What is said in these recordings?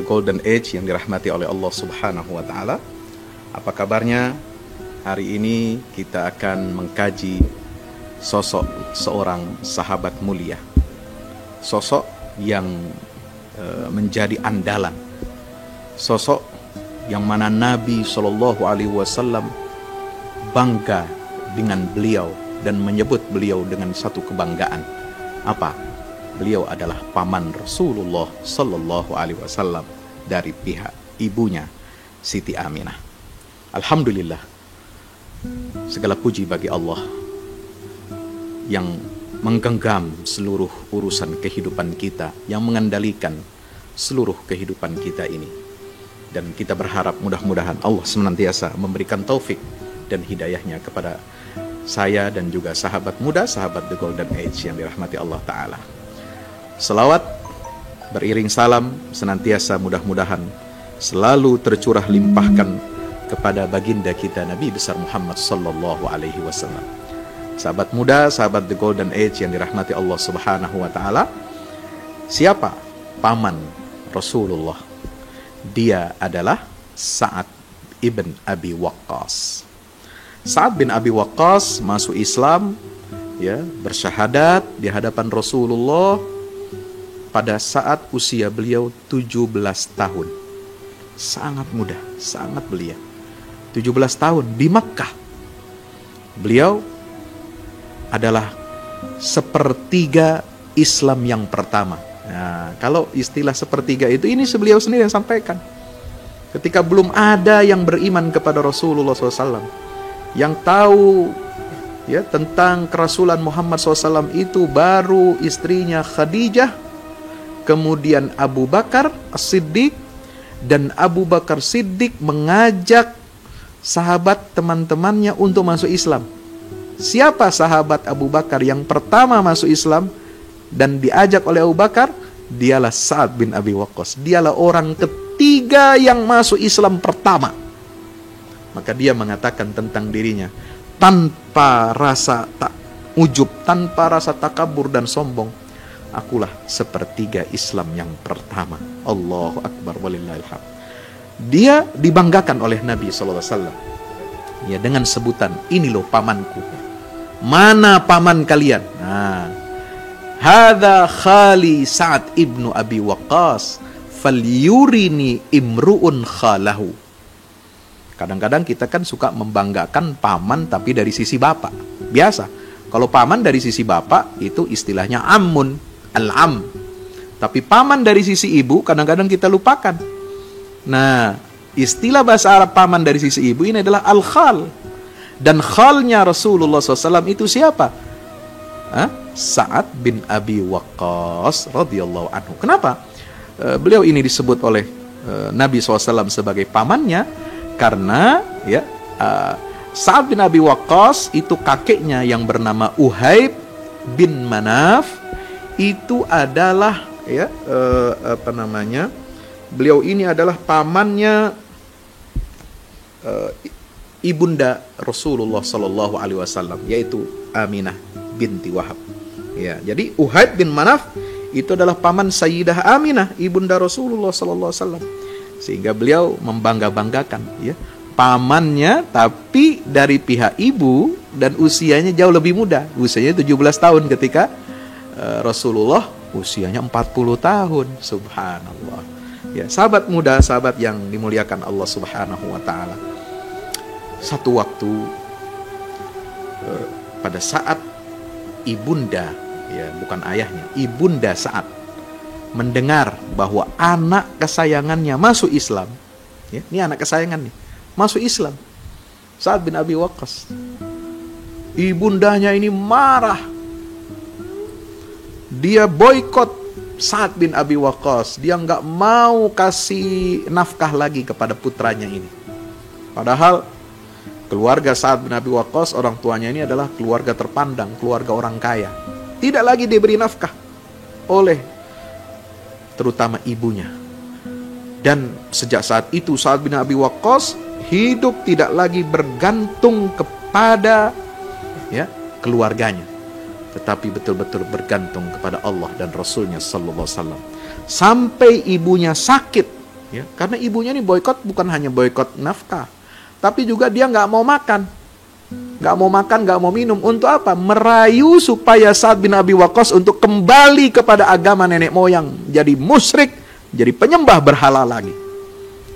Golden Age yang dirahmati oleh Allah Subhanahu wa Ta'ala. Apa kabarnya? Hari ini kita akan mengkaji sosok seorang sahabat mulia, sosok yang menjadi andalan, sosok yang mana Nabi Shallallahu Alaihi Wasallam bangga dengan beliau dan menyebut beliau dengan satu kebanggaan. Apa? Beliau adalah paman Rasulullah Sallallahu Alaihi Wasallam dari pihak ibunya Siti Aminah. Alhamdulillah, segala puji bagi Allah yang menggenggam seluruh urusan kehidupan kita, yang mengendalikan seluruh kehidupan kita ini. Dan kita berharap mudah-mudahan Allah senantiasa memberikan taufik dan hidayahnya kepada saya dan juga sahabat muda, sahabat The Golden Age yang dirahmati Allah Ta'ala. Selawat beriring salam senantiasa mudah-mudahan selalu tercurah limpahkan kepada baginda kita Nabi besar Muhammad Sallallahu Alaihi Wasallam. Sahabat muda, sahabat The Golden Age yang dirahmati Allah Subhanahu Wa Ta'ala, siapa paman Rasulullah? Dia adalah Sa'ad ibn Abi Waqqas. Sa'ad bin Abi Waqqas masuk Islam, ya, bersyahadat di hadapan Rasulullah pada saat usia beliau 17 tahun. Sangat muda, sangat belia. 17 tahun di Makkah. Beliau adalah sepertiga Islam yang pertama. Nah, kalau istilah sepertiga itu, ini beliau sendiri yang sampaikan. Ketika belum ada yang beriman kepada Rasulullah SAW, yang tahu ya tentang kerasulan Muhammad SAW itu baru istrinya Khadijah, kemudian Abu Bakar As-Siddiq, dan Abu Bakar Siddiq mengajak sahabat teman-temannya untuk masuk Islam. Siapa sahabat Abu Bakar yang pertama masuk Islam dan diajak oleh Abu Bakar? Dialah Sa'ad bin Abi Waqqas. Dialah orang ketiga yang masuk Islam pertama. Maka dia mengatakan tentang dirinya, tanpa rasa ujub, tanpa rasa takabur dan sombong, akulah sepertiga Islam yang pertama. Allahu Akbar walillahilhamd. Dia dibanggakan oleh Nabi SAW, ya, dengan sebutan, ini loh pamanku. Mana paman kalian? Nah, hadza khali Sa'ad ibnu Abi Waqqas, falyurini imru'un khalahu. Kadang-kadang kita kan suka membanggakan paman tapi dari sisi bapak. Biasa, kalau paman dari sisi bapak itu istilahnya ammun, al-am. Tapi paman dari sisi ibu kadang-kadang kita lupakan. Nah, istilah bahasa Arab paman dari sisi ibu ini adalah al-khal. Dan khalnya Rasulullah SAW itu siapa? Sa'ad bin Abi Waqqas radhiyallahu anhu. Kenapa beliau ini disebut oleh Nabi SAW sebagai pamannya? Karena ya Sa'ad bin Abi Waqqas itu kakeknya yang bernama Uhaib bin Manaf itu adalah ya beliau ini adalah pamannya ibunda Rasulullah Sallallahu Alaihi Wasallam, yaitu Aminah binti Wahab. Ya, jadi Uhaib bin Manaf itu adalah paman Sayyidah Aminah, ibunda Rasulullah Sallallahu Alaihi Wasallam. Sehingga beliau membangga-banggakan ya pamannya, tapi dari pihak ibu dan usianya jauh lebih muda. Usianya 17 tahun ketika Rasulullah usianya 40 tahun. Subhanallah. Ya, sahabat muda, sahabat yang dimuliakan Allah Subhanahu wa Ta'ala. Satu waktu pada saat ibunda, ya bukan ayahnya, ibunda Sa'ad mendengar bahwa anak kesayangannya masuk Islam, ya, ini anak kesayangan nih, masuk Islam, Sa'ad bin Abi Waqqas. Ibundanya ini marah. Dia boikot Sa'ad bin Abi Waqqas. Dia nggak mau kasih nafkah lagi kepada putranya ini. Padahal keluarga Sa'ad bin Abi Waqqas, orang tuanya ini adalah keluarga terpandang, keluarga orang kaya. Tidak lagi diberi nafkah oleh terutama ibunya. Dan sejak saat itu Sa'ad bin Abi Waqqas hidup tidak lagi bergantung kepada ya keluarganya, tetapi betul-betul bergantung kepada Allah dan Rasulnya Sallallahu Alaihi Wasallam. Sampai ibunya sakit Ya, karena ibunya ini boikot bukan hanya boikot nafkah, tapi juga dia nggak mau makan, nggak mau minum. Untuk apa? Merayu supaya Sa'ad bin Abi Waqqas untuk kembali kepada agama nenek moyang, jadi musyrik, jadi penyembah berhala lagi.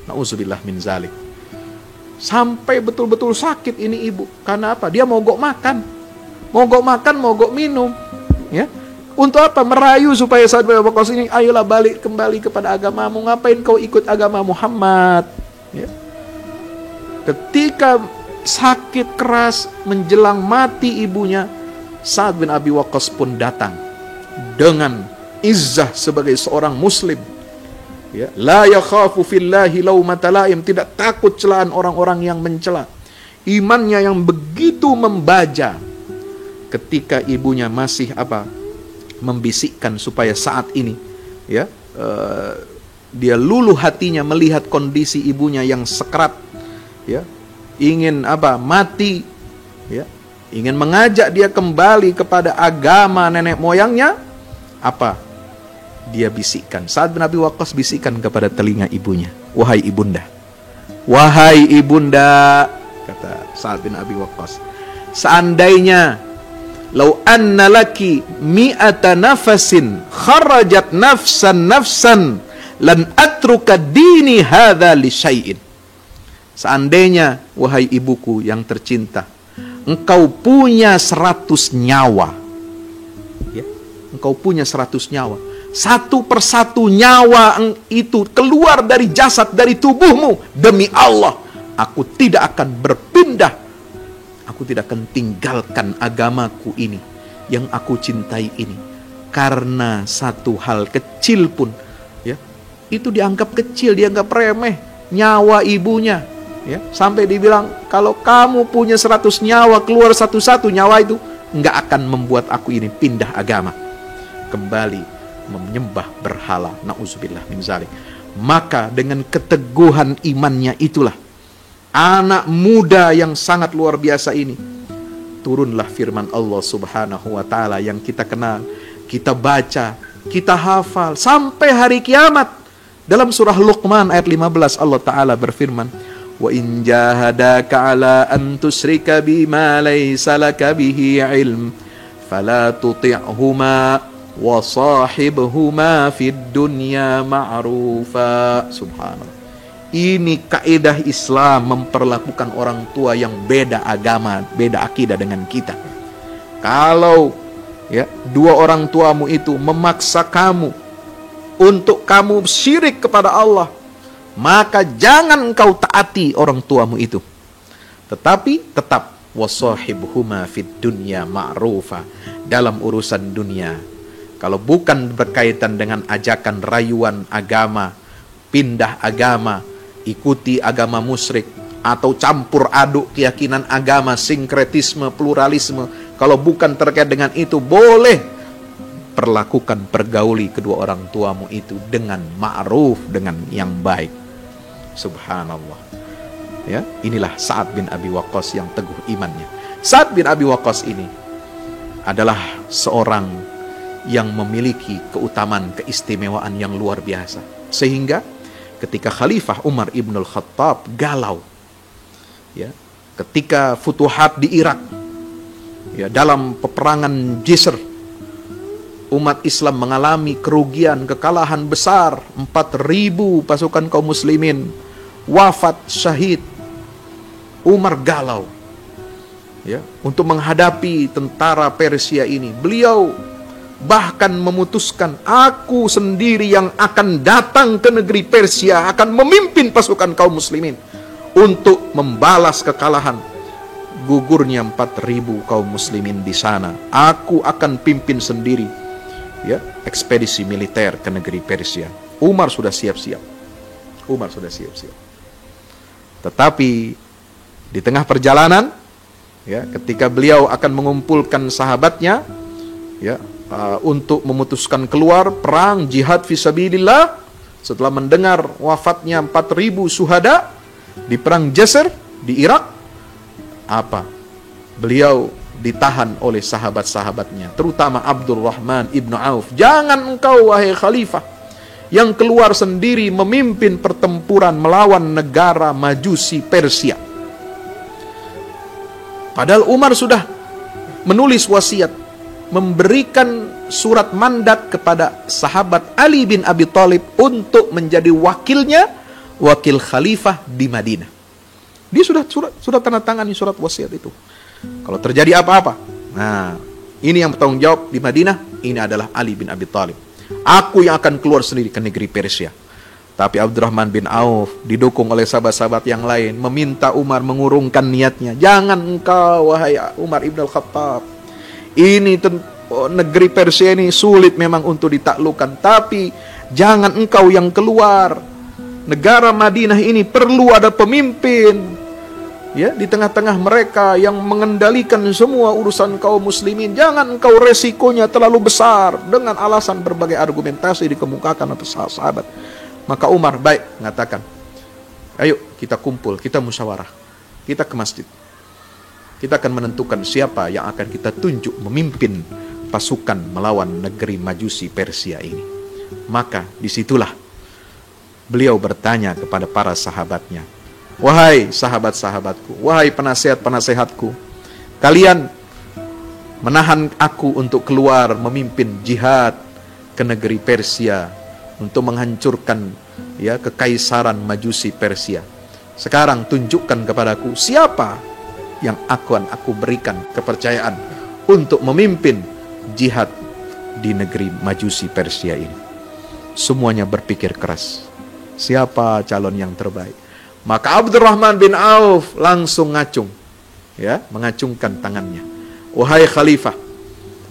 Nauzubillah min zalik. Sampai betul-betul sakit ini ibu. Karena apa? Dia mogok makan, mogok minum. Ya. Untuk apa? Merayu supaya Sa'ad bin Abi Waqqas ini, ayolah balik kembali kepada agamamu. Ngapain kau ikut agama Muhammad? Ya. Ketika sakit keras menjelang mati ibunya, Sa'ad bin Abi Waqqas pun datang dengan izzah sebagai seorang muslim. Ya. La yakhafu fillahi laumata laim, tidak takut celaan orang-orang yang mencela. Imannya yang begitu membaja ketika ibunya masih membisikkan supaya saat ini ya dia luluh hatinya melihat kondisi ibunya yang sekrat, ya, ingin mati, ya, ingin mengajak dia kembali kepada agama nenek moyangnya. Dia bisikkan, Sa'ad bin Abi Waqqas bisikkan kepada telinga ibunya, wahai ibunda, kata Sa'ad bin Abi Waqqas, seandainya lau anna laki mi'ata nafasin kharajat nafsan lan atruka dini hadha li syai'in. Seandainya, wahai ibuku yang tercinta, engkau punya 100 nyawa, ya, engkau punya 100 nyawa, satu persatu nyawa itu keluar dari jasad, dari tubuhmu, demi Allah aku tidak akan berpindah, aku tidak akan tinggalkan agamaku ini yang aku cintai ini, karena satu hal kecil pun, ya, itu dianggap kecil, dianggap remeh, nyawa ibunya, ya, sampai dibilang kalau kamu punya 100 nyawa, keluar satu-satu nyawa itu nggak akan membuat aku ini pindah agama, kembali menyembah berhala. Nauzubillah min zalik. Maka dengan keteguhan imannya itulah anak muda yang sangat luar biasa ini, turunlah firman Allah Subhanahu wa ta'ala yang kita kenal, kita baca, kita hafal sampai hari kiamat. Dalam surah Luqman ayat 15 Allah Ta'ala berfirman, wa in jahadaka ala an tusyrika bima laysa laka bihi ilm fala tuti'huma wa sahibhuma fid dunya ma'rufa. Subhanallah. Ini kaidah Islam memperlakukan orang tua yang beda agama, beda akidah dengan kita. Kalau, ya, dua orang tuamu itu memaksa kamu untuk kamu syirik kepada Allah, maka jangan engkau taati orang tuamu itu. Tetapi tetap wasahibhuma fid dunya ma'rufa, dalam urusan dunia. Kalau bukan berkaitan dengan ajakan rayuan agama, pindah agama, ikuti agama musyrik, atau campur aduk keyakinan agama, sinkretisme, pluralisme, kalau bukan terkait dengan itu, boleh pergauli kedua orang tuamu itu dengan ma'ruf, dengan yang baik. Subhanallah. Ya, inilah Sa'ad bin Abi Waqqas yang teguh imannya. Sa'ad bin Abi Waqqas ini adalah seorang yang memiliki keutamaan, keistimewaan yang luar biasa, sehingga ketika Khalifah Umar ibn al-Khattab galau, ya, ketika futuhat di Irak, ya, dalam peperangan Jisr, umat Islam mengalami kerugian, kekalahan besar, 4.000 pasukan kaum muslimin wafat syahid. Umar galau, ya, untuk menghadapi tentara Persia ini. Beliau bahkan memutuskan, aku sendiri yang akan datang ke negeri Persia, akan memimpin pasukan kaum muslimin untuk membalas kekalahan gugurnya 4.000 kaum muslimin di sana. Aku akan pimpin sendiri, ya, ekspedisi militer ke negeri Persia. Umar sudah siap-siap. Tetapi di tengah perjalanan, ya, ketika beliau akan mengumpulkan sahabatnya, ya, untuk memutuskan keluar perang jihad fisabilillah, setelah mendengar wafatnya 4.000 syuhada di perang Jisr di Irak, beliau ditahan oleh sahabat-sahabatnya, terutama Abdurrahman ibnu Auf. Jangan engkau, wahai khalifah, yang keluar sendiri memimpin pertempuran melawan negara Majusi Persia. Padahal Umar sudah menulis wasiat, memberikan surat mandat kepada sahabat Ali bin Abi Thalib untuk menjadi wakilnya, wakil khalifah di Madinah. Dia sudah tanda tangani surat wasiat itu. Kalau terjadi apa-apa, nah ini yang bertanggung jawab di Madinah, ini adalah Ali bin Abi Thalib. Aku yang akan keluar sendiri ke negeri Persia. Tapi Abdurrahman bin Auf didukung oleh sahabat-sahabat yang lain meminta Umar mengurungkan niatnya. Jangan engkau, wahai Umar ibn al-Khattab. Ini negeri Persia ini sulit memang untuk ditaklukkan, tapi jangan engkau yang keluar. Negara Madinah ini perlu ada pemimpin. Ya, di tengah-tengah mereka yang mengendalikan semua urusan kaum muslimin. Jangan engkau resikonya terlalu besar. Dengan alasan berbagai argumentasi dikemukakan oleh sahabat. Maka Umar baik mengatakan, ayo kita kumpul, kita musyawarah, kita ke masjid. Kita akan menentukan siapa yang akan kita tunjuk memimpin pasukan melawan negeri Majusi Persia ini. Maka disitulah beliau bertanya kepada para sahabatnya, wahai sahabat-sahabatku, wahai penasehat-penasehatku, kalian menahan aku untuk keluar memimpin jihad ke negeri Persia untuk menghancurkan ya kekaisaran Majusi Persia. Sekarang tunjukkan kepadaku siapa yang akan aku berikan kepercayaan untuk memimpin jihad di negeri Majusi Persia ini. Semuanya berpikir keras, siapa calon yang terbaik. Maka Abdurrahman bin Auf langsung ngacung, ya, mengacungkan tangannya. Wahai khalifah,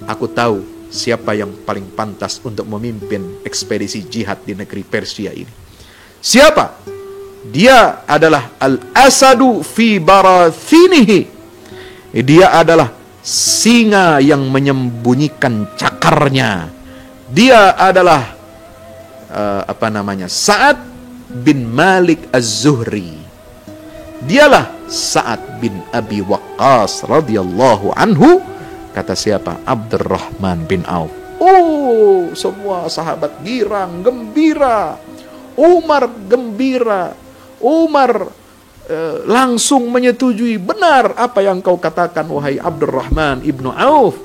aku tahu siapa yang paling pantas untuk memimpin ekspedisi jihad di negeri Persia ini. Siapa? Dia adalah al-asadu fi barathinihi. Dia adalah singa yang menyembunyikan cakarnya. Dia adalah Sa'ad bin Malik Az-Zuhri. Dialah Sa'ad bin Abi Waqqas radhiyallahu anhu. Kata siapa? Abdurrahman bin Auf. Oh, semua sahabat girang, gembira. Umar gembira. Umar langsung menyetujui, benar apa yang kau katakan wahai Abdurrahman ibnu Auf.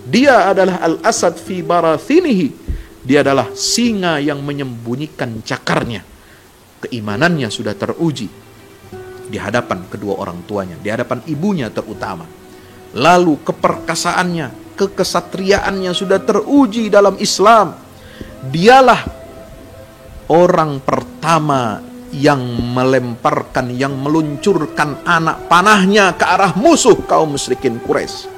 Dia adalah al-asad fi barathinihi. Dia adalah singa yang menyembunyikan cakarnya. Keimanannya sudah teruji di hadapan kedua orang tuanya, di hadapan ibunya terutama. Lalu keperkasaannya, kekesatriaannya sudah teruji dalam Islam. Dialah orang pertama yang melemparkan, yang meluncurkan anak panahnya ke arah musuh kaum musyrikin Quraisy.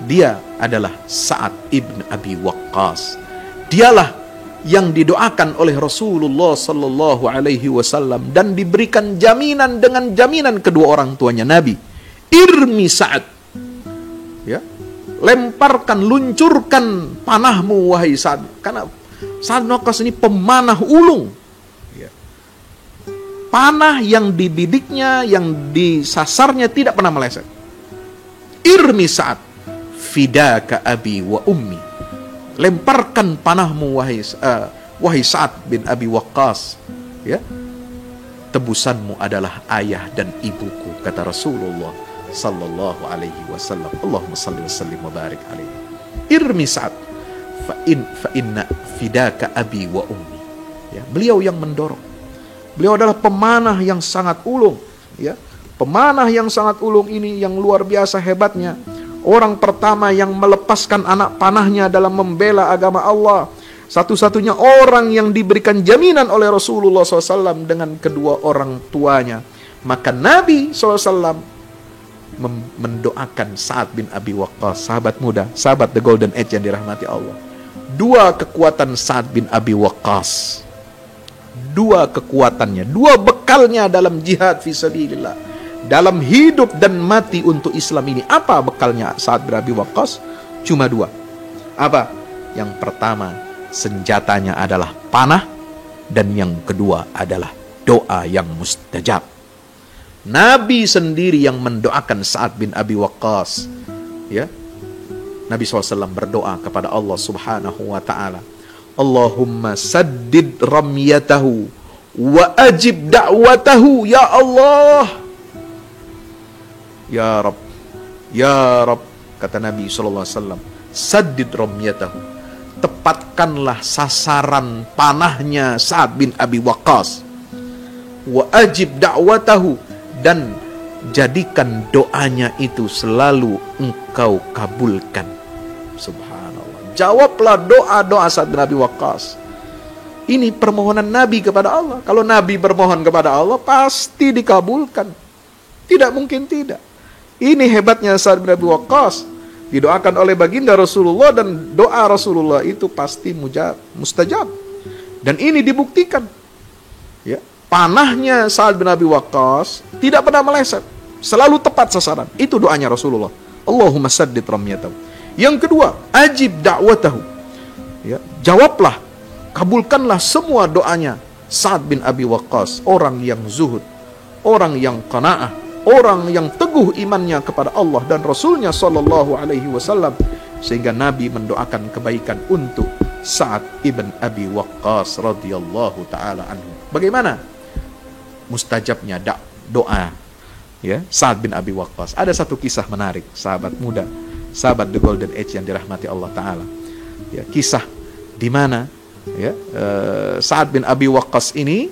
Dia adalah Sa'ad ibn Abi Waqqas. Dialah yang didoakan oleh Rasulullah sallallahu alaihi wasallam dan diberikan jaminan dengan jaminan kedua orang tuanya Nabi. Irmi Sa'ad. Ya, lemparkan, luncurkan panahmu wahai Sa'ad. Karena Sa'ad bin Waqqas ini pemanah ulung. Ya. Panah yang dibidiknya, yang disasarnya tidak pernah meleset. Irmi Sa'ad, fidaka abi wa ummi. Lemparkan panahmu wahai Sa'ad bin Abi Waqqas. Ya. Tebusanmu adalah ayah dan ibuku, kata Rasulullah sallallahu alaihi wasallam. Allahumma salli wa sallim wa barik alaihi. Irmi Sa'ad fa inna fidaka abi wa ummi. Ya, beliau yang mendorong. Beliau adalah pemanah yang sangat ulung, ya. Pemanah yang sangat ulung ini yang luar biasa hebatnya. Orang pertama yang melepaskan anak panahnya dalam membela agama Allah. Satu-satunya orang yang diberikan jaminan oleh Rasulullah SAW dengan kedua orang tuanya. Maka Nabi SAW mendoakan Sa'ad bin Abi Waqqas, sahabat muda, sahabat the golden age yang dirahmati Allah. Dua kekuatan Sa'ad bin Abi Waqqas, dua kekuatannya, dua bekalnya dalam jihad fisabilillah, dalam hidup dan mati untuk Islam ini. Apa bekalnya Sa'ad bin Abi Waqqas? Cuma dua. Apa? Yang pertama, senjatanya adalah panah, dan yang kedua adalah doa yang mustajab. Nabi sendiri yang mendoakan Sa'ad bin Abi Waqqas. Ya, Nabi SAW berdoa kepada Allah Subhanahu wa ta'ala, Allahumma saddid ramyatahu wa ajib da'watahu. Ya Allah, ya Rabb, ya Rabb, kata Nabi SAW, saddid ramyatahu, tepatkanlah sasaran panahnya Sa'ad bin Abi Waqqas, wa ajib da'watahu, dan jadikan doanya itu selalu engkau kabulkan. Subhanallah, jawablah doa-doa Sa'ad bin Abi Waqqas. Ini permohonan Nabi kepada Allah. Kalau Nabi bermohon kepada Allah, pasti dikabulkan, tidak mungkin tidak. Ini hebatnya Sa'ad bin Abi Waqqas, didoakan oleh baginda Rasulullah, dan doa Rasulullah itu pasti mustajab. Dan ini dibuktikan, ya, panahnya Sa'ad bin Abi Waqqas tidak pernah meleset, selalu tepat sasaran. Itu doanya Rasulullah, Allahumma saddid ramyatahu. Yang kedua, ajib da'watahu, ya, jawablah, kabulkanlah semua doanya Sa'ad bin Abi Waqqas, orang yang zuhud, orang yang qanaah, orang yang teguh imannya kepada Allah dan Rasulnya Sallallahu Alaihi Wasallam, sehingga Nabi mendoakan kebaikan untuk Sa'ad ibn Abi Waqqas radhiyallahu taala anhu. Bagaimana mustajabnya doa, ya, Sa'ad bin Abi Waqqas? Ada satu kisah menarik, sahabat muda, sahabat The Golden Age yang dirahmati Allah taala. Ya, kisah di mana, ya, Sa'ad bin Abi Waqqas ini,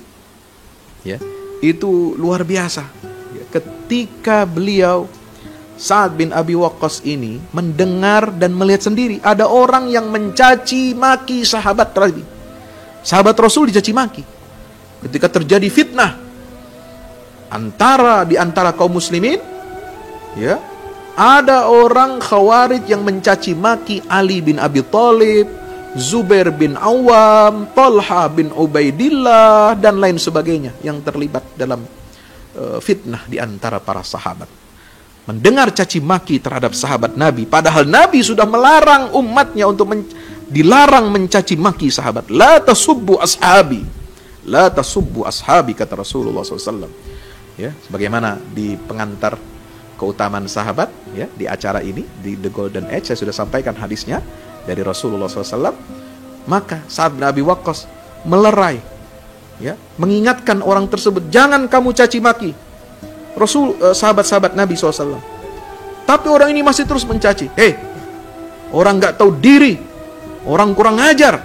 ya, itu luar biasa. Ketika beliau, Sa'ad bin Abi Waqqas ini, mendengar dan melihat sendiri ada orang yang mencaci maki sahabat Nabi. Sahabat Rasul dicaci maki. Ketika terjadi fitnah di antara kaum muslimin, ya, ada orang Khawarij yang mencaci maki Ali bin Abi Thalib, Zubair bin Awam, Talha bin Ubaidillah, dan lain sebagainya yang terlibat dalam fitnah di antara para sahabat. Mendengar caci maki terhadap sahabat Nabi, padahal Nabi sudah melarang umatnya untuk dilarang mencaci maki sahabat. La tasubbu ashabi, la tasubbu ashabi, kata Rasulullah SAW. Ya, sebagaimana di pengantar keutamaan sahabat, ya, di acara ini di The Golden Age, saya sudah sampaikan hadisnya dari Rasulullah SAW. Maka Sa'ad bin Abi Waqqas melerai, ya, mengingatkan orang tersebut, jangan kamu caci maki sahabat-sahabat Nabi SAW. Tapi orang ini masih terus mencaci. Orang nggak tahu diri, orang kurang ajar.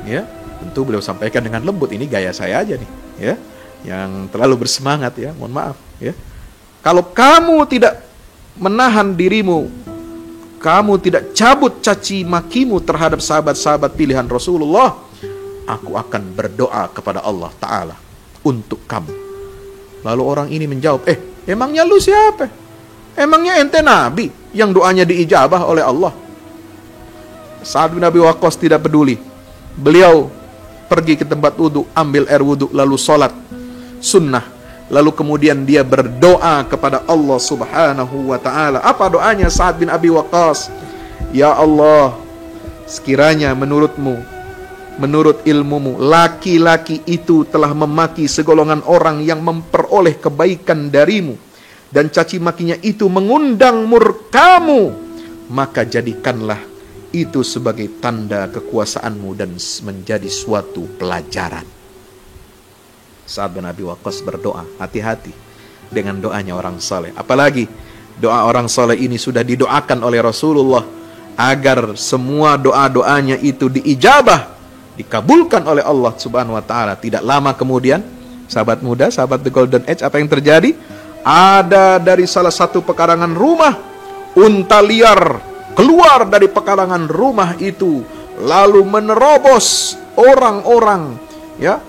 Ya, tentu beliau sampaikan dengan lembut. Ini gaya saya aja nih, ya, yang terlalu bersemangat, ya, mohon maaf, ya. Kalau kamu tidak menahan dirimu, kamu tidak cabut caci makimu terhadap sahabat-sahabat pilihan Rasulullah, aku akan berdoa kepada Allah Ta'ala untuk kamu. Lalu orang ini menjawab, emangnya lu siapa? Emangnya ente Nabi yang doanya diijabah oleh Allah? Sa'ad bin Abi Waqqas tidak peduli. Beliau pergi ke tempat wudhu, ambil air wudhu, lalu sholat sunnah. Lalu kemudian dia berdoa kepada Allah Subhanahu wa Ta'ala. Apa doanya Sa'ad bin Abi Waqqas? Ya Allah, sekiranya menurut ilmumu, laki-laki itu telah memaki segolongan orang yang memperoleh kebaikan darimu, dan caci makinya itu mengundang murkamu, maka jadikanlah itu sebagai tanda kekuasaanmu dan menjadi suatu pelajaran. Sa'ad bin Abi Waqqas berdoa. Hati-hati dengan doanya orang saleh. Apalagi doa orang saleh ini sudah didoakan oleh Rasulullah agar semua doa-doanya itu diijabah, dikabulkan oleh Allah Subhanahu wa Ta'ala. Tidak lama kemudian, sahabat muda, sahabat The Golden Age, apa yang terjadi? Ada dari salah satu pekarangan rumah, unta liar keluar dari pekarangan rumah itu, lalu menerobos orang-orang, ya,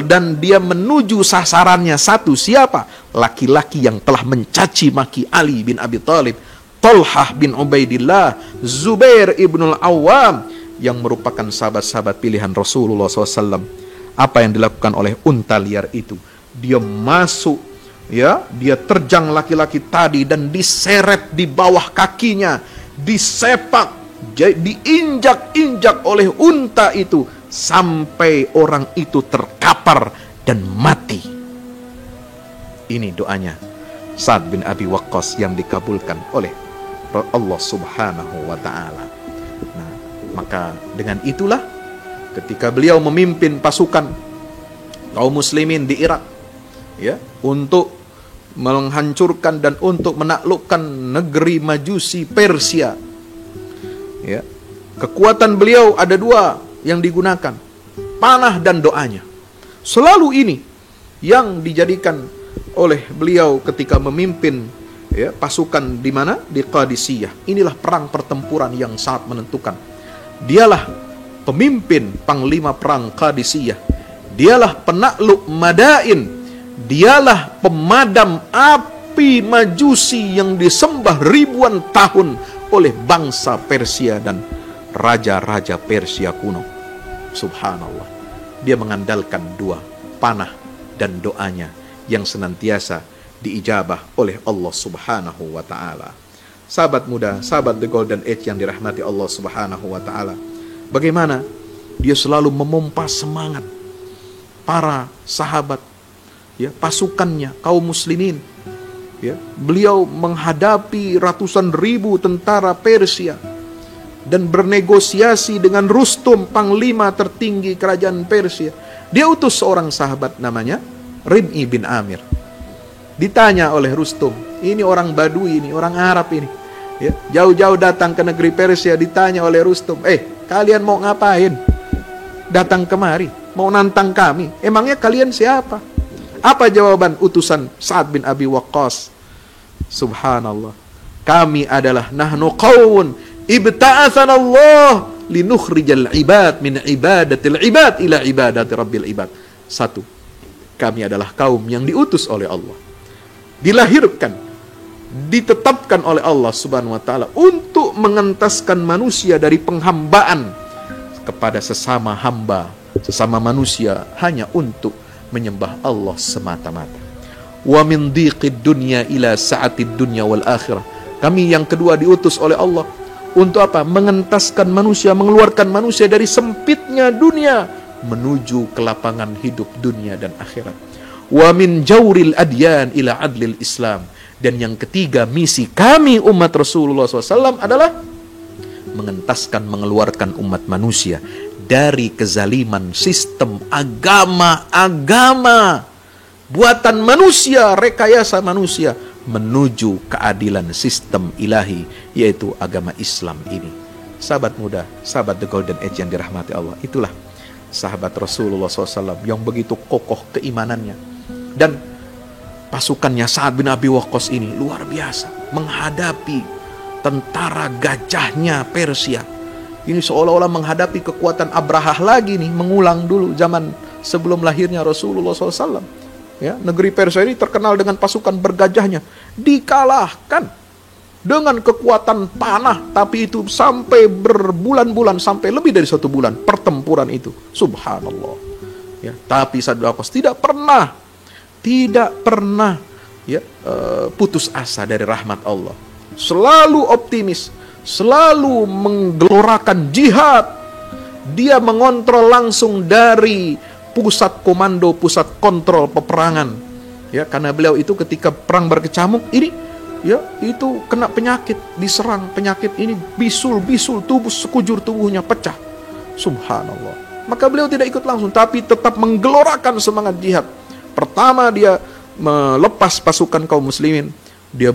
dan dia menuju sasarannya satu. Siapa? Laki-laki yang telah mencaci maki Ali bin Abi Thalib, Talha bin Ubaidillah, Zubair ibnul Awam, yang merupakan sahabat-sahabat pilihan Rasulullah SAW. Apa yang dilakukan oleh unta liar itu? Dia masuk, ya, dia terjang laki-laki tadi dan diseret di bawah kakinya, disepak, diinjak-injak oleh unta itu sampai orang itu terkapar dan mati. Ini doanya Sa'ad bin Abi Waqqas yang dikabulkan oleh Allah Subhanahu wa Ta'ala. Nah, maka dengan itulah ketika beliau memimpin pasukan kaum muslimin di Irak, ya, untuk menghancurkan dan untuk menaklukkan negeri Majusi Persia. Ya. Kekuatan beliau ada dua yang digunakan, panah dan doanya. Selalu ini yang dijadikan oleh beliau ketika memimpin, ya, pasukan di mana? Di Qadisiyah. Inilah perang pertempuran yang sangat menentukan. Dialah pemimpin panglima perang Qadisiyah. Dialah penakluk Madain. Dialah pemadam api Majusi yang disembah ribuan tahun oleh bangsa Persia dan raja-raja Persia kuno. Subhanallah. Dia mengandalkan dua, panah dan doanya yang senantiasa diijabah oleh Allah Subhanahu wa ta'ala. Sahabat muda, sahabat The Golden Age yang dirahmati Allah Subhanahu wa ta'ala, bagaimana dia selalu memompa semangat para sahabat, ya, pasukannya, kaum muslimin. Ya, beliau menghadapi ratusan ribu tentara Persia dan bernegosiasi dengan Rustum, panglima tertinggi kerajaan Persia. Dia utus seorang sahabat namanya Rib'i bin Amir. Ditanya oleh Rustum, ini orang Badui, ini orang Arab ini, ya, jauh-jauh datang ke negeri Persia. Ditanya oleh Rustum, kalian mau ngapain? Datang kemari, mau nantang kami? Emangnya kalian siapa? Apa jawaban utusan Sa'ad bin Abi Waqqas? Subhanallah, kami adalah nahnu qawun ibta'athana Allah linukhrijal ibad min ibadatil ibad ila ibadati rabbil ibad. Satu, kami adalah kaum yang diutus oleh Allah, dilahirkan, ditetapkan oleh Allah Subhanahu wa ta'ala untuk mengentaskan manusia dari penghambaan kepada sesama hamba, sesama manusia, hanya untuk menyembah Allah semata-mata. Wa min dhiqid dunya ila sa'atid dunya wal akhirah. Kami yang kedua diutus oleh Allah untuk apa? Mengentaskan manusia, mengeluarkan manusia dari sempitnya dunia menuju ke lapangan hidup dunia dan akhirat. Wa min jawril adyan ila adlil Islam. Dan yang ketiga, misi kami umat Rasulullah SAW adalah mengentaskan, mengeluarkan umat manusia dari kezaliman sistem agama buatan manusia, rekayasa manusia, menuju keadilan sistem ilahi, yaitu agama Islam ini. Sahabat muda, sahabat The Golden Age yang dirahmati Allah, itulah sahabat Rasulullah SAW yang begitu kokoh keimanannya. Dan pasukannya Sa'ad bin Abi Waqqas ini luar biasa menghadapi tentara gajahnya Persia. Ini seolah-olah menghadapi kekuatan Abrahah lagi nih, mengulang dulu zaman sebelum lahirnya Rasulullah SAW. Ya, negeri Persia ini terkenal dengan pasukan bergajahnya, dikalahkan dengan kekuatan panah, tapi itu sampai berbulan-bulan, sampai lebih dari 1 bulan pertempuran itu. Subhanallah. Ya, tapi Sa'ad bin Abi Waqqas tidak pernah ya, putus asa dari rahmat Allah. Selalu optimis, selalu menggelorakan jihad. Dia mengontrol langsung dari pusat komando, pusat kontrol peperangan. Ya, karena beliau itu ketika perang berkecamuk ini, ya, itu kena penyakit, diserang penyakit ini, bisul tubuh, sekujur tubuhnya pecah. Subhanallah. Maka beliau tidak ikut langsung, tapi tetap menggelorakan semangat jihad. Pertama dia melepas pasukan kaum muslimin, dia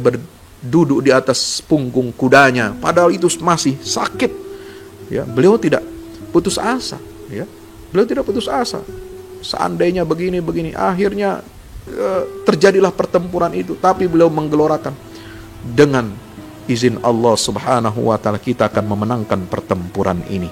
duduk di atas punggung kudanya, padahal itu masih sakit. Ya, beliau tidak putus asa. Ya, beliau tidak putus asa. Seandainya begini, akhirnya terjadilah pertempuran itu, tapi beliau menggelorakan, dengan izin Allah Subhanahu wa ta'ala kita akan memenangkan pertempuran ini.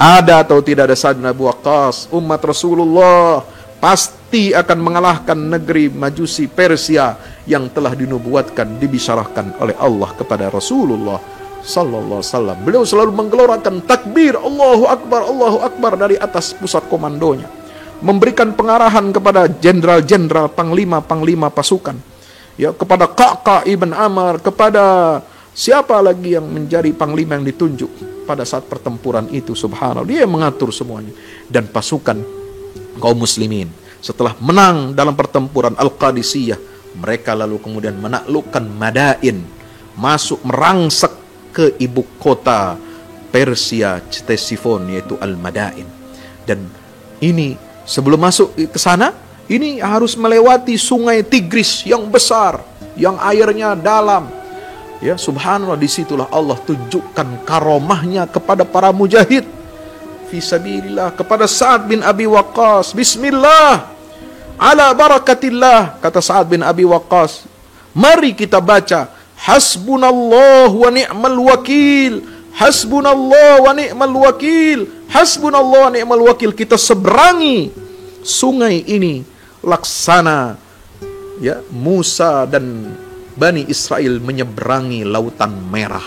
Ada atau tidak ada Sa'ad bin Abi Waqqas, umat Rasulullah pasti akan mengalahkan negeri Majusi Persia yang telah dinubuatkan, dibisarahkan oleh Allah kepada Rasulullah sallallahu alaihi wasallam. Beliau selalu menggelorakan takbir Allahu Akbar dari atas pusat komandonya, memberikan pengarahan kepada jenderal-jenderal, panglima pasukan, ya, kepada Ka'ka ibn Amr, kepada siapa lagi yang menjadi panglima yang ditunjuk pada saat pertempuran itu. Subhanallah, dia mengatur semuanya. Dan pasukan kaum muslimin setelah menang dalam pertempuran Al-Qadisiyah, mereka lalu kemudian menaklukkan Madain, masuk merangsek ke ibu kota Persia Ctesifon, yaitu Al-Madain. Dan ini sebelum masuk ke sana, ini harus melewati sungai Tigris yang besar, yang airnya dalam. Ya, subhanallah, disitulah Allah tunjukkan karomahnya kepada para mujahid fisabilillah, kepada Sa'ad bin Abi Waqqas. Bismillah, ala barakatillah, kata Sa'ad bin Abi Waqqas. Mari kita baca hasbunallah wa ni'mal wakil, hasbunallah wa ni'mal wakil, hasbunallah wa ni'mal wakil. Kita seberangi sungai ini laksana ya Musa dan Bani Israel menyeberangi lautan merah.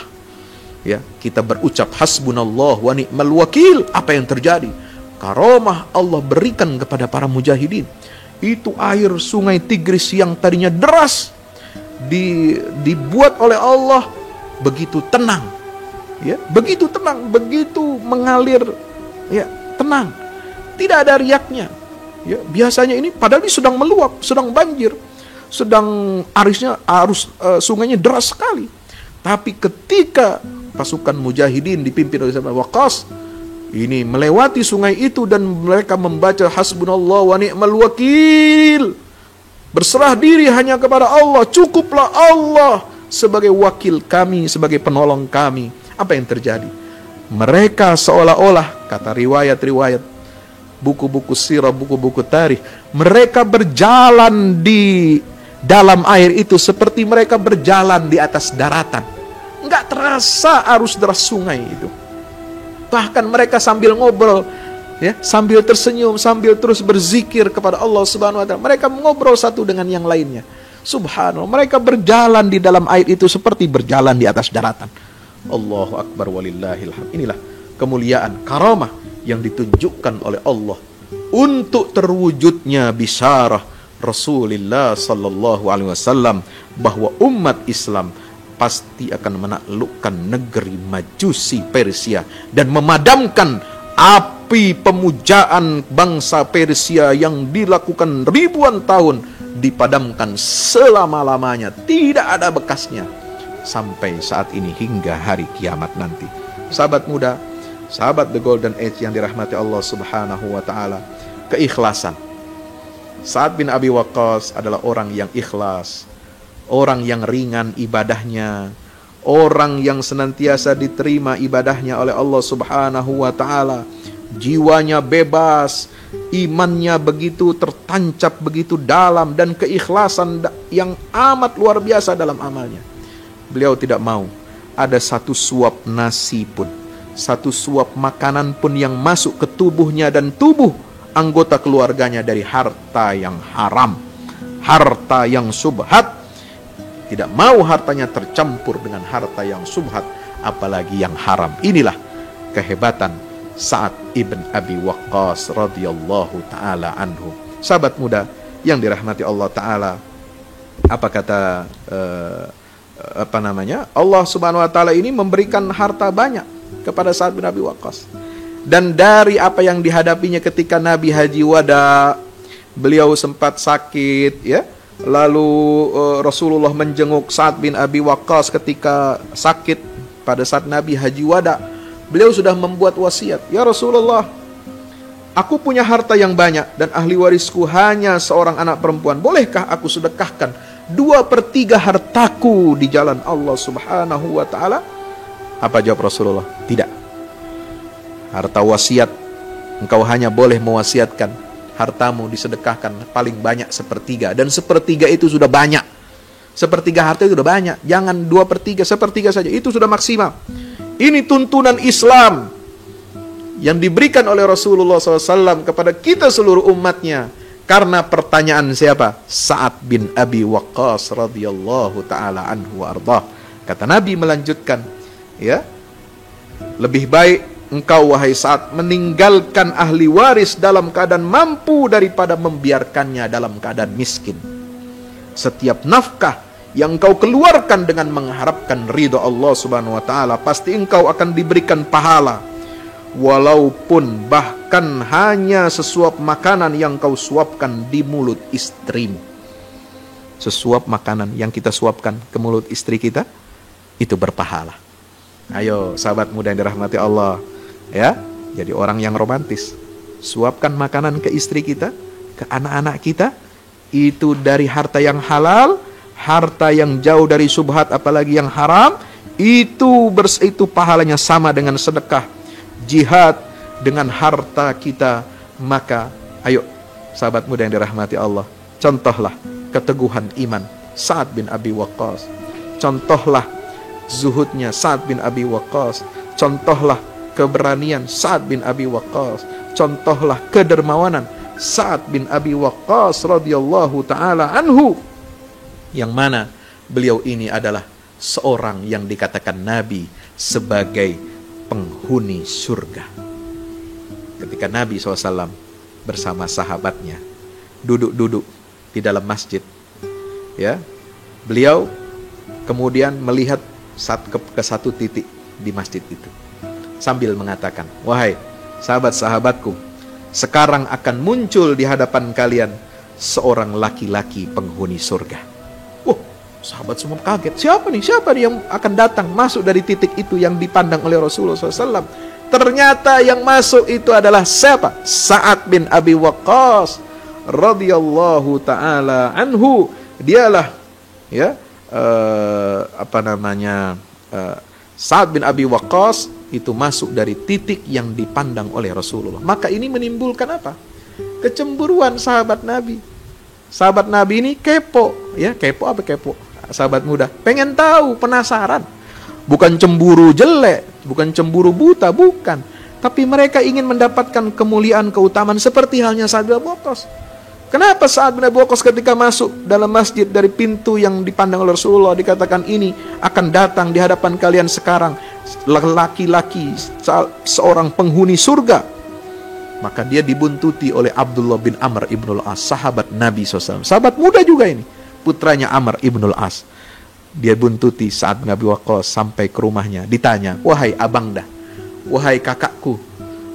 Ya, kita berucap hasbunallah wa ni'mal wakil. Apa yang terjadi? Karomah Allah berikan kepada para mujahidin. Itu air sungai Tigris yang tadinya deras dibuat oleh Allah begitu tenang. Ya, begitu tenang, begitu mengalir, ya, tenang. Tidak ada riaknya. Ya, biasanya ini padahal ini sedang meluap, sedang banjir, sedang arus sungainya deras sekali. Tapi ketika pasukan mujahidin dipimpin oleh Sa'ad bin Waqqas ini melewati sungai itu dan mereka membaca hasbunallah wa ni'mal wakil, berserah diri hanya kepada Allah, cukuplah Allah sebagai wakil kami, sebagai penolong kami. Apa yang terjadi? Mereka seolah-olah, kata riwayat-riwayat, buku-buku sirah, buku-buku tarikh, mereka berjalan di dalam air itu seperti mereka berjalan di atas daratan. Enggak terasa arus deras sungai itu. Bahkan mereka sambil ngobrol, ya, sambil tersenyum, sambil terus berzikir kepada Allah Subhanahu wa taala. Mereka ngobrol satu dengan yang lainnya. Subhanallah, mereka berjalan di dalam air itu seperti berjalan di atas daratan. Allahu akbar walillahil hamd. Inilah kemuliaan karamah yang ditunjukkan oleh Allah untuk terwujudnya bisyarah Rasulullah sallallahu alaihi wasallam bahwa umat Islam pasti akan menaklukkan negeri Majusi Persia dan memadamkan api pemujaan bangsa Persia yang dilakukan ribuan tahun, dipadamkan selama-lamanya, tidak ada bekasnya sampai saat ini hingga hari kiamat nanti. Sahabat muda, sahabat The Golden Age yang dirahmati Allah Subhanahu wa taala, keikhlasan. Sa'ad bin Abi Waqqas adalah orang yang ikhlas, orang yang ringan ibadahnya, orang yang senantiasa diterima ibadahnya oleh Allah Subhanahu wa taala. Jiwanya bebas, imannya begitu tertancap, begitu dalam, dan keikhlasan yang amat luar biasa dalam amalnya. Beliau tidak mau ada satu suap nasi pun, satu suap makanan pun yang masuk ke tubuhnya dan tubuh anggota keluarganya dari harta yang haram, harta yang subhat. Tidak mau hartanya tercampur dengan harta yang subhat, apalagi yang haram. Inilah kehebatan Sa'ad ibn Abi Waqqas radhiyallahu ta'ala anhu. Sahabat muda yang dirahmati Allah ta'ala, apa kata Allah Subhanahu wa taala ini memberikan harta banyak kepada Sa'ad bin Abi Waqqas. Dan dari apa yang dihadapinya ketika Nabi Haji Wada, beliau sempat sakit, ya. Lalu Rasulullah menjenguk Sa'ad bin Abi Waqqas ketika sakit pada saat Nabi Haji Wada. Beliau sudah membuat wasiat, ya Rasulullah, aku punya harta yang banyak dan ahli warisku hanya seorang anak perempuan. Bolehkah aku sedekahkan 2/3 hartaku di jalan Allah Subhanahu wa ta'ala? Apa jawab Rasulullah? Tidak. Harta wasiat, engkau hanya boleh mewasiatkan hartamu disedekahkan paling banyak 1/3. Dan 1/3 itu sudah banyak. 1/3 harta itu sudah banyak. Jangan 2/3, 1/3 saja. Itu sudah maksimal. Ini tuntunan Islam yang diberikan oleh Rasulullah SAW kepada kita seluruh umatnya. Karena pertanyaan siapa? Sa'ad bin Abi Waqqas radhiyallahu ta'ala anhu wa ardah. Kata Nabi melanjutkan, ya, lebih baik engkau wahai Sa'ad meninggalkan ahli waris dalam keadaan mampu daripada membiarkannya dalam keadaan miskin. Setiap nafkah yang engkau keluarkan dengan mengharapkan ridha Allah Subhanahu wa taala, pasti engkau akan diberikan pahala, walaupun bahkan hanya sesuap makanan yang kau suapkan di mulut istrimu. Sesuap makanan yang kita suapkan ke mulut istri kita, itu berpahala. Ayo sahabat muda yang dirahmati Allah, ya, jadi orang yang romantis. suapkan makanan ke istri kita, ke anak-anak kita, itu dari harta yang halal, harta yang jauh dari syubhat apalagi yang haram, itu pahalanya sama dengan sedekah, jihad dengan harta kita. Maka ayo sahabat muda yang dirahmati Allah, contohlah keteguhan iman Sa'ad bin Abi Waqqas, contohlah zuhudnya Sa'ad bin Abi Waqqas, contohlah keberanian Sa'ad bin Abi Waqqas, contohlah kedermawanan Sa'ad bin Abi Waqqas radhiyallahu taala anhu, yang mana beliau ini adalah seorang yang dikatakan Nabi sebagai penghuni surga. Ketika Nabi SAW bersama sahabatnya duduk-duduk di dalam masjid, ya, beliau kemudian melihat ke satu titik di masjid itu sambil mengatakan, wahai sahabat-sahabatku, sekarang akan muncul di hadapan kalian seorang laki-laki penghuni surga. Sahabat semua kaget, siapa nih yang akan datang masuk dari titik itu yang dipandang oleh Rasulullah SAW. Ternyata yang masuk itu adalah siapa? Sa'ad bin Abi Waqqas radhiyallahu taala anhu. Dialah Sa'ad bin Abi Waqqas itu masuk dari titik yang dipandang oleh Rasulullah. Maka ini menimbulkan apa? Kecemburuan sahabat Nabi. Sahabat Nabi ini kepo, ya, kepo. Sahabat muda pengen tahu, penasaran. Bukan cemburu jelek, bukan cemburu buta, bukan. Tapi mereka ingin mendapatkan kemuliaan, keutamaan seperti halnya Sa'ad bin Abi Waqqas. Kenapa Sa'ad bin Abi Waqqas ketika masuk dalam masjid dari pintu yang dipandang oleh Rasulullah dikatakan ini akan datang di hadapan kalian sekarang laki-laki seorang penghuni surga? Maka dia dibuntuti oleh Abdullah bin Amr ibnul As, sahabat Nabi SAW. Sahabat muda juga ini, putranya Amr ibnul As. Dia buntuti Sa'ad bin Abi Waqqas sampai ke rumahnya. Ditanya, wahai abangda, wahai kakakku,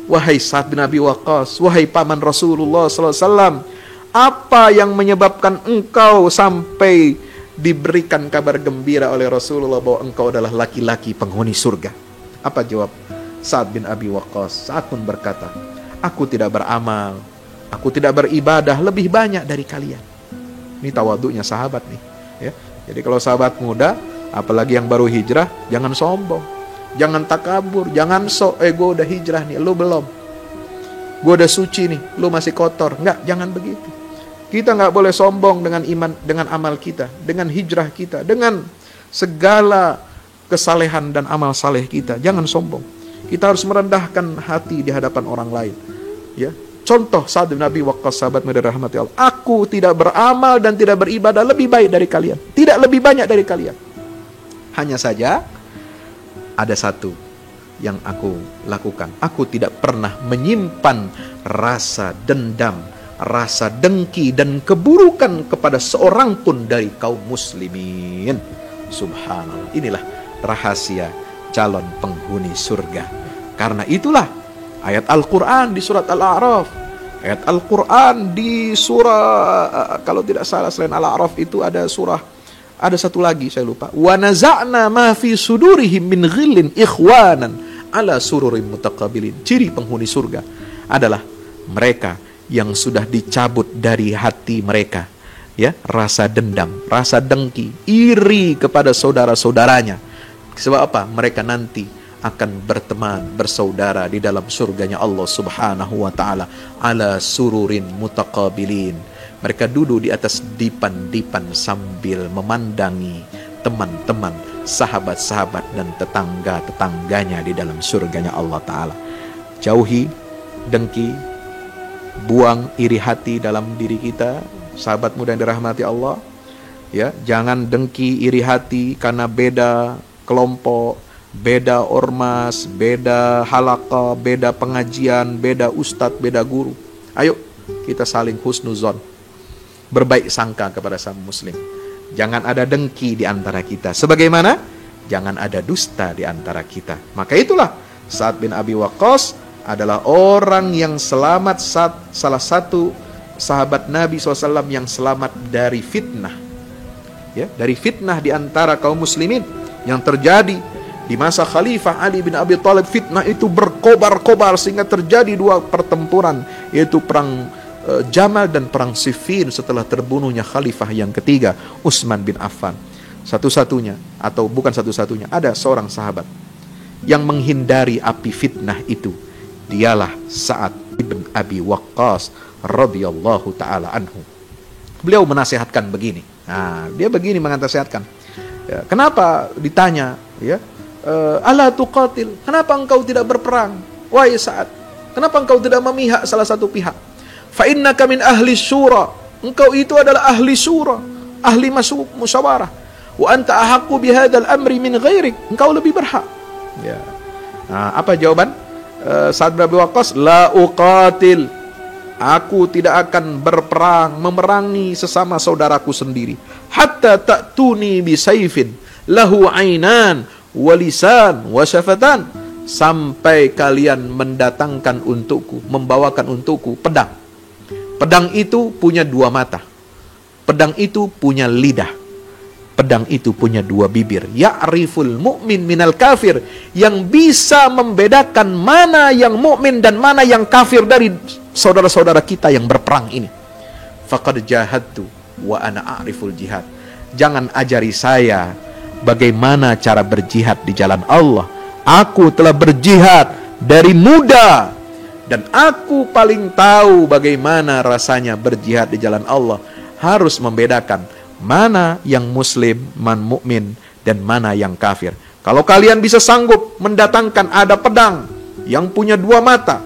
wahai Sa'ad bin Abi Waqqas, wahai paman Rasulullah SAW, apa yang menyebabkan engkau sampai diberikan kabar gembira oleh Rasulullah bahwa engkau adalah laki-laki penghuni surga? Apa jawab Sa'ad bin Abi Waqqas? Sa'ad pun berkata, aku tidak beramal, aku tidak beribadah lebih banyak dari kalian. Ini tawaduknya sahabat nih, ya. Jadi kalau sahabat muda, apalagi yang baru hijrah, jangan sombong, jangan takabur, jangan sok, gue udah hijrah nih, lu belum. Gue udah suci nih, lu masih kotor. Enggak, jangan begitu. Kita nggak boleh sombong dengan iman, dengan amal kita, dengan hijrah kita, dengan segala kesalehan dan amal saleh kita. Jangan sombong. Kita harus merendahkan hati di hadapan orang lain. Ya, contoh Sa'ad bin Abi Waqqas, sahabat muda rahmati Allah. Aku tidak beramal dan tidak beribadah lebih baik dari kalian, tidak lebih banyak dari kalian. Hanya saja ada satu yang aku lakukan. Aku tidak pernah menyimpan rasa dendam, rasa dengki dan keburukan kepada seorang pun dari kaum muslimin. Subhanallah. Inilah rahasia calon penghuni surga. Karena itulah ayat Al-Quran di surat Al-A'raf, ayat Al-Quran di surah, kalau tidak salah selain Al-A'raf itu ada surah, ada satu lagi saya lupa. Wa naza'na ma fi sudurihim min ghillin ikhwanan ala sururin mutaqabilin. Ciri penghuni surga adalah mereka yang sudah dicabut dari hati mereka, ya, rasa dendam, rasa dengki, iri kepada saudara-saudaranya. Sebab apa? Mereka nanti akan berteman, bersaudara di dalam surganya Allah Subhanahu wa taala, ala sururin mutaqabilin. Mereka duduk di atas dipan-dipan sambil memandangi teman-teman, sahabat-sahabat dan tetangga-tetangganya di dalam surganya Allah taala. Jauhi dengki, buang iri hati dalam diri kita, sahabat muda yang dirahmati Allah. Ya, jangan dengki, iri hati karena beda kelompok, beda ormas, beda halaqah, beda pengajian, beda ustadz, beda guru. Ayo kita saling husnuzon, berbaik sangka kepada sama muslim. Jangan ada dengki di antara kita, sebagaimana jangan ada dusta di antara kita. Maka itulah Sa'ad bin Abi Waqqas adalah orang yang selamat, salah satu sahabat Nabi SAW yang selamat dari fitnah, ya, dari fitnah di antara kaum muslimin yang terjadi di masa Khalifah Ali bin Abi Thalib. Fitnah itu berkobar-kobar sehingga terjadi dua pertempuran yaitu perang Jamal dan perang Siffin setelah terbunuhnya khalifah yang ketiga, Utsman bin Affan. Satu-satunya, atau bukan satu-satunya, ada seorang sahabat yang menghindari api fitnah itu. Dialah Sa'ad ibn Abi Waqqas radhiyallahu ta'ala anhu. Beliau menasihatkan begini. Nah, dia begini menasihatkan. Ya, kenapa ditanya, ya? Ala tuqatil, kenapa engkau tidak berperang? Wahai Sa'ad, kenapa engkau tidak memihak salah satu pihak? Fa innaka min ahli syura, engkau itu adalah ahli syura, ahli musyawarah. Wa anta ahaqqu bihadzal amri min ghairik, engkau lebih berhak. Ya. Nah, apa jawaban Sa'ad bin Abi Waqqas? La uqatil, aku tidak akan berperang, memerangi sesama saudaraku sendiri. Hatta ta'tuni bisayfin lahu ainan wa lisan wa syafatan, sampai kalian mendatangkan untukku, membawakan untukku pedang. Pedang itu punya dua mata, pedang itu punya lidah, pedang itu punya dua bibir. Ya'riful mu'min minal kafir, yang bisa membedakan mana yang mukmin dan mana yang kafir dari saudara-saudara kita yang berperang ini. Faqad jahadtu wa ana a'riful jihad. Jangan ajari saya bagaimana cara berjihad di jalan Allah. Aku telah berjihad dari muda, dan aku paling tahu bagaimana rasanya berjihad di jalan Allah. Harus membedakan mana yang muslim, man mukmin, dan mana yang kafir. Kalau kalian bisa sanggup mendatangkan ada pedang yang punya dua mata,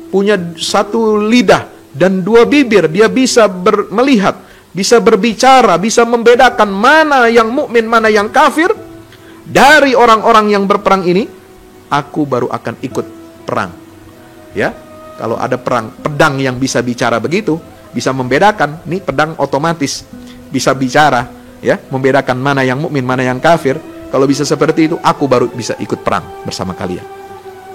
punya satu lidah dan dua bibir, dia bisa melihat, bisa berbicara, bisa membedakan mana yang mukmin, mana yang kafir dari orang-orang yang berperang ini, aku baru akan ikut perang. Ya, kalau ada perang, pedang yang bisa bicara begitu, bisa membedakan, nih pedang otomatis bisa bicara, ya, membedakan mana yang mukmin, mana yang kafir. Kalau bisa seperti itu, aku baru bisa ikut perang bersama kalian.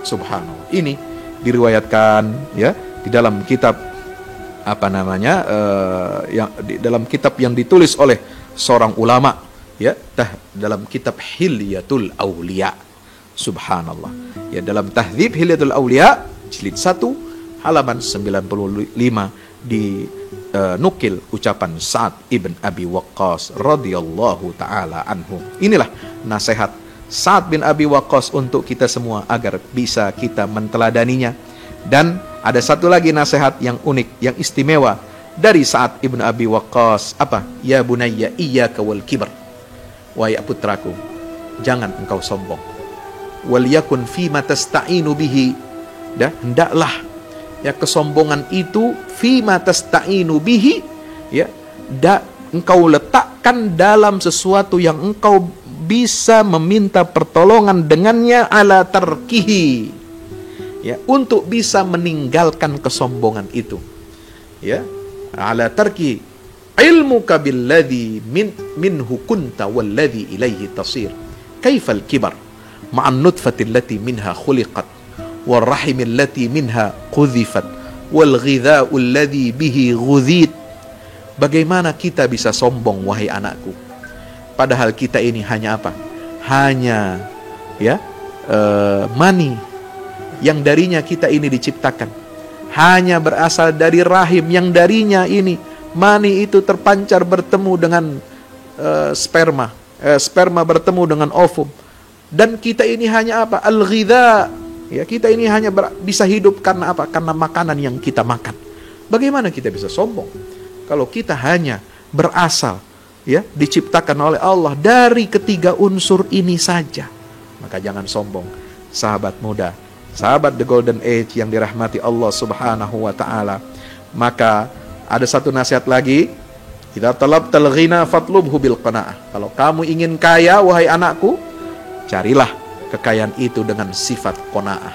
Subhanallah. Ini diriwayatkan, ya, di dalam kitab dalam kitab yang ditulis oleh seorang ulama, ya, dalam kitab Hilyatul Auliya. Subhanallah. Ya, dalam Tahdzib Hilyatul Auliya jilid 1 halaman 95 nukil ucapan Sa'ad ibn Abi Waqqas radhiyallahu ta'ala anhu. Inilah nasihat Sa'ad bin Abi Waqqas untuk kita semua agar bisa kita menteladaninya. Dan ada satu lagi nasihat yang unik, yang istimewa dari Sa'ad ibn Abi Waqqas. Apa? Ya bunayya iyyaka wal kibar. Wahai putraku, jangan engkau sombong. Wal yakun fima tasta'inu bihi. Hendaklah, ya, kesombongan itu fima tasta'inu bihi, ya, engkau letakkan dalam sesuatu yang engkau bisa meminta pertolongan dengannya, ala tarkihi, ya, untuk bisa meninggalkan kesombongan itu, ya, ala tarki ilmuka billadhi minhu kunta walladhi ilaihi tasir. Kaifal kibar ma'an nutfati allati minha khuliqat والرحم التي منها قذفت والغذاء الذي به غذيت. Bagaimana kita bisa sombong, wahai anakku, padahal kita ini hanya apa? Hanya, ya, mani yang darinya kita ini diciptakan, hanya berasal dari rahim yang darinya ini mani itu terpancar bertemu dengan sperma bertemu dengan ovum, dan kita ini hanya apa? Al-ghidha. Ya, kita ini hanya bisa hidup karena apa? Karena makanan yang kita makan. Bagaimana kita bisa sombong kalau kita hanya berasal, ya, diciptakan oleh Allah dari ketiga unsur ini saja? Maka jangan sombong, sahabat muda, sahabat the golden age yang dirahmati Allah Subhanahu wa taala. Maka ada satu nasihat lagi, idza talabtal ghina fatlubhu bil qanaah. Kalau kamu ingin kaya, wahai anakku, carilah kekayaan itu dengan sifat qanaah,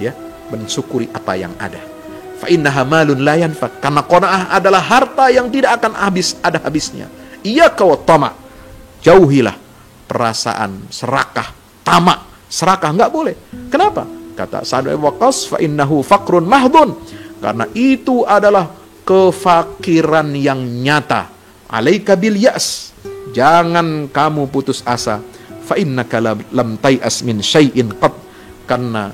ya, mensyukuri apa yang ada. Fa innaha malun la yanfak, karena qanaah adalah harta yang tidak akan ada habisnya. Iyyaka wat tama, jauhilah perasaan serakah, tamak. Serakah enggak boleh. Kenapa? Kata Sa'ad bin Waqqas, fa innahu faqrun mahdun, karena itu adalah kefakiran yang nyata. Alaika bil yas, jangan kamu putus asa. Fa innaka lam tai'as min syai'in qad, karena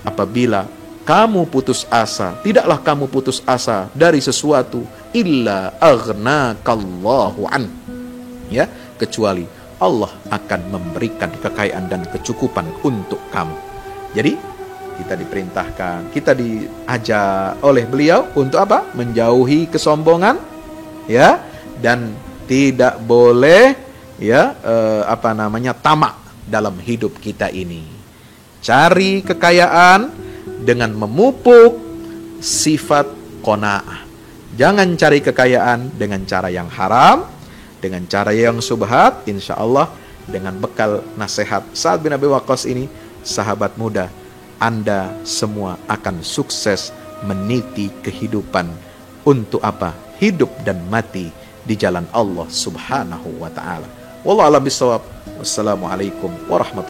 apabila kamu putus asa, tidaklah kamu putus asa dari sesuatu illa aghnaakallahu an. Ya, kecuali Allah akan memberikan kekayaan dan kecukupan untuk kamu. Jadi kita diperintahkan, kita diajak oleh beliau untuk apa? Menjauhi kesombongan, ya, dan tidak boleh tamak dalam hidup kita ini. Cari kekayaan dengan memupuk sifat qanaah. Jangan cari kekayaan dengan cara yang haram, dengan cara yang subhat. Insya Allah dengan bekal nasihat Sa'ad bin Abi Waqqas ini, sahabat muda, Anda semua akan sukses meniti kehidupan untuk apa? Hidup dan mati di jalan Allah Subhanahu wa ta'ala. Wallahu a'lam bishawab. Wassalamualaikum warahmatullahi wabarakatuh.